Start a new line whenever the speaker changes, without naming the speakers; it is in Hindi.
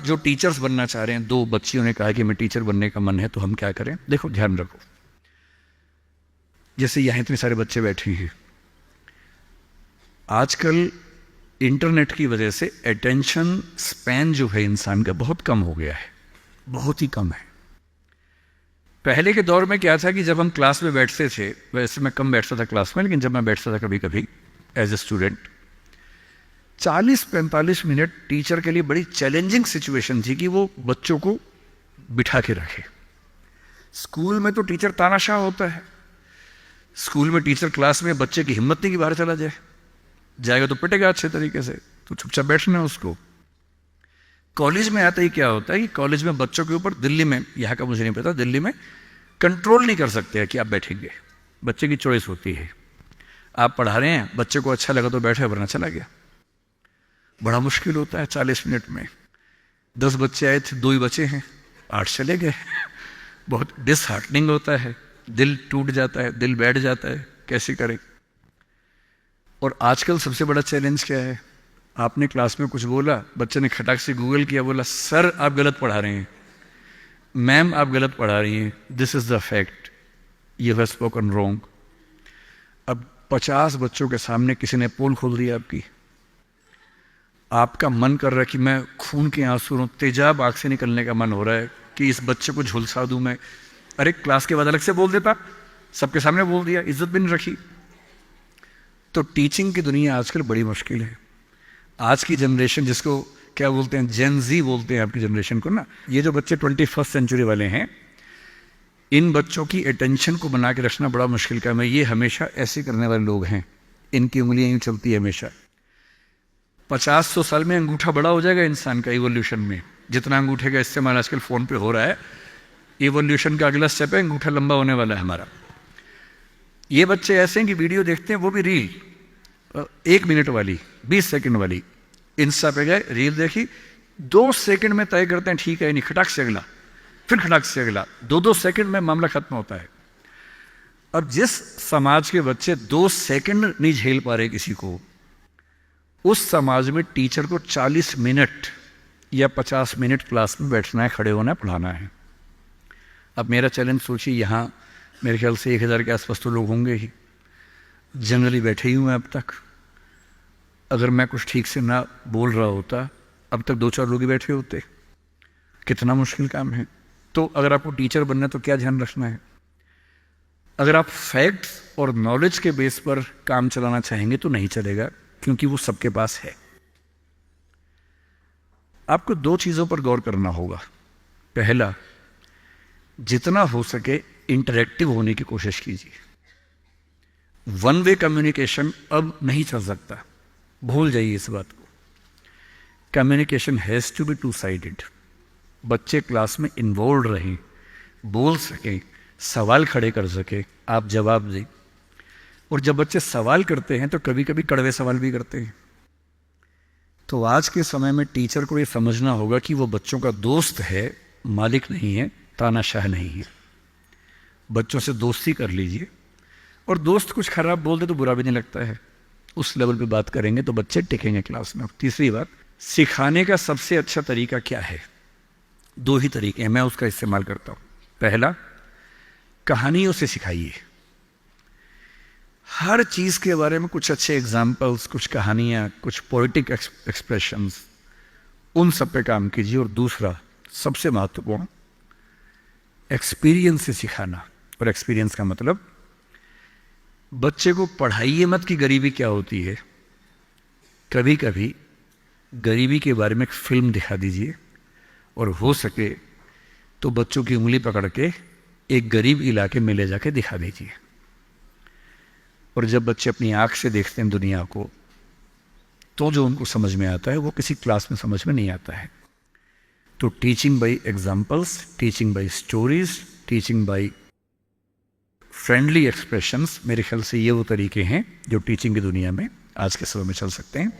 जो टीचर्स बनना चाह रहे हैं, 2 बच्चियों ने कहा कि मैं टीचर बनने का मन है, तो हम क्या करें? देखो, ध्यान रखो, जैसे यहाँ इतने सारे बच्चे बैठे हैं, आजकल इंटरनेट की वजह से अटेंशन स्पैन जो है इंसान का बहुत कम हो गया है, बहुत ही कम है। पहले के दौर में क्या था कि जब हम क्लास में बैठते थे, वैसे मैं कम बैठता था क्लास में, लेकिन जब मैं बैठता था कभी कभी as a student, 40-45 minute teacher के लिए बड़ी चैलेंजिंग सिचुएशन थी कि वो बच्चों को बिठा के रखे। स्कूल में तो टीचर तानाशाह होता है, स्कूल में टीचर क्लास में बच्चे की हिम्मत नहीं कि बाहर चला जाए, जाएगा तो पिटेगा अच्छे तरीके से, तो चुपचाप बैठना है उसको। कॉलेज में आता ही क्या होता है कि कॉलेज में बच्चों के ऊपर, दिल्ली में, यहाँ का मुझे नहीं पता, दिल्ली में कंट्रोल नहीं कर सकते हैं कि आप बैठेंगे, बच्चे की चॉइस होती है। आप पढ़ा रहे हैं, बच्चे को अच्छा लगा तो बैठे, वरना चला गया। बड़ा मुश्किल होता है 40 मिनट में। 10 बच्चे आए थे, 2 ही बचे हैं, 8 चले गए। बहुत डिसहार्टनिंग होता है, दिल टूट जाता है, दिल बैठ जाता है, कैसे करें। और आजकल सबसे बड़ा चैलेंज क्या है? आपने क्लास में कुछ बोला, बच्चे ने खटाक से गूगल किया, बोला सर आप गलत पढ़ा रहे हैं, मैम आप गलत पढ़ा रही हैं, this is the fact, you have spoken wrong. अब 50 बच्चों के सामने किसी ने पोल खोल दिया आपकी, आपका मन कर रहा है कि मैं खून के आंसू रो, तेजाब आंख से निकलने का मन हो रहा है कि इस बच्चे को झुलसा दूं मैं। अरे क्लास के बाद अलग से बोल देता, सबके सामने बोल दिया, इज्जत भी नहीं रखी। तो टीचिंग की दुनिया आजकल बड़ी मुश्किल है। आज की जनरेशन, जिसको क्या बोलते हैं, जेन जी बोलते हैं आपकी जनरेशन को ना, ये जो बच्चे 21st सेंचुरी वाले हैं, इन बच्चों की अटेंशन को बना के रखना बड़ा मुश्किल काम है। ये हमेशा ऐसे करने वाले लोग हैं, इनकी उंगलियां यूं चलती है हमेशा। 50-100 साल में अंगूठा बड़ा हो जाएगा इंसान का इवोल्यूशन में, जितना अंगूठे का इस्तेमाल आजकल फ़ोन पे हो रहा है, इवोल्यूशन का अगला स्टेप है, अंगूठा लंबा होने वाला है हमारा। ये बच्चे ऐसे हैं कि वीडियो देखते हैं, वो भी रील 1 मिनट वाली, 20 सेकंड वाली, इंस्टा पे गए, रील देखी, 2 सेकंड में तय करते हैं ठीक है नहीं, खटाक से अगला, फिर खटाक से अगला, 2-2 सेकंड में मामला खत्म होता है। अब जिस समाज के बच्चे 2 सेकंड नहीं झेल पा रहे किसी को, उस समाज में टीचर को 40 मिनट या 50 मिनट क्लास में बैठना है, खड़े होना है, पढ़ाना है। अब मेरा चैलेंज सोचिए, यहाँ मेरे ख्याल से 1000 के आसपास तो लोग होंगे ही, जनरली बैठे ही हुए अब तक। अगर मैं कुछ ठीक से ना बोल रहा होता, अब तक 2-4 लोग ही बैठे होते। कितना मुश्किल काम है। तो अगर आपको टीचर बनना है तो क्या ध्यान रखना है? अगर आप फैक्ट्स और नॉलेज के बेस पर काम चलाना चाहेंगे तो नहीं चलेगा, क्योंकि वो सबके पास है। आपको 2 चीज़ों पर गौर करना होगा। पहला, जितना हो सके इंटरेक्टिव होने की कोशिश कीजिए। वन वे कम्युनिकेशन अब नहीं चल सकता, भूल जाइए इस बात को। Communication has to be 2 sided. बच्चे क्लास में इन्वॉल्व रहें, बोल सकें, सवाल खड़े कर सकें, आप जवाब दें। और जब बच्चे सवाल करते हैं तो कभी कभी कड़वे सवाल भी करते हैं। तो आज के समय में टीचर को ये समझना होगा कि वो बच्चों का दोस्त है, मालिक नहीं है, तानाशाह नहीं है। बच्चों से दोस्ती कर लीजिए, और दोस्त कुछ खराब बोल दे तो बुरा भी नहीं लगता है, उस लेवल पे बात करेंगे तो बच्चे टिकेंगे क्लास में। तीसरी बात, सिखाने का सबसे अच्छा तरीका क्या है? 2 ही तरीके हैं, मैं उसका इस्तेमाल करता हूँ। पहला, कहानियों से सिखाइए। हर चीज़ के बारे में कुछ अच्छे एग्जाम्पल्स, कुछ कहानियाँ, कुछ पोइटिक एक्सप्रेशंस, उन सब पे काम कीजिए। और दूसरा, सबसे महत्वपूर्ण, एक्सपीरियंस से सिखाना। और एक्सपीरियंस का मतलब, बच्चे को पढ़ाइए मत कि गरीबी क्या होती है। कभी कभी गरीबी के बारे में एक फिल्म दिखा दीजिए, और हो सके तो बच्चों की उंगली पकड़ के एक गरीब इलाके में ले जाके दिखा दीजिए। और जब बच्चे अपनी आँख से देखते हैं दुनिया को, तो जो उनको समझ में आता है वो किसी क्लास में समझ में नहीं आता है। तो teaching bye examples, teaching bye stories, teaching bye friendly expressions, मेरे ख्याल से ये वो तरीके हैं जो टीचिंग की दुनिया में आज के समय में चल सकते हैं।